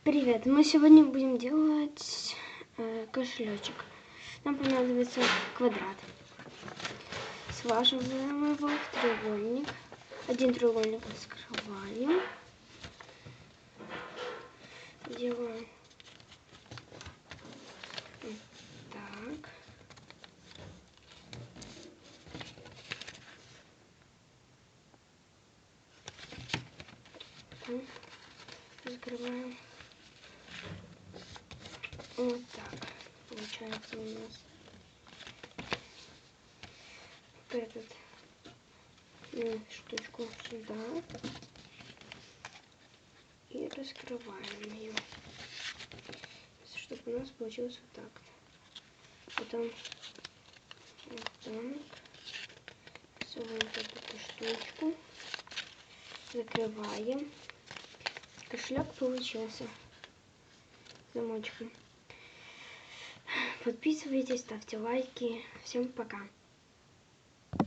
Привет! Мы сегодня будем делать кошелечек. Нам понадобится квадрат. Сваживаем его в треугольник. Один треугольник раскрываем. Делаем вот так. Закрываем. Вот так получается у нас. Вот эту штучку сюда. И раскрываем ее, чтобы у нас получилось вот так. Потом вот так. Всовываем вот эту штучку. Закрываем. Кошелек получился. Замочком. Подписывайтесь, ставьте лайки. Всем пока.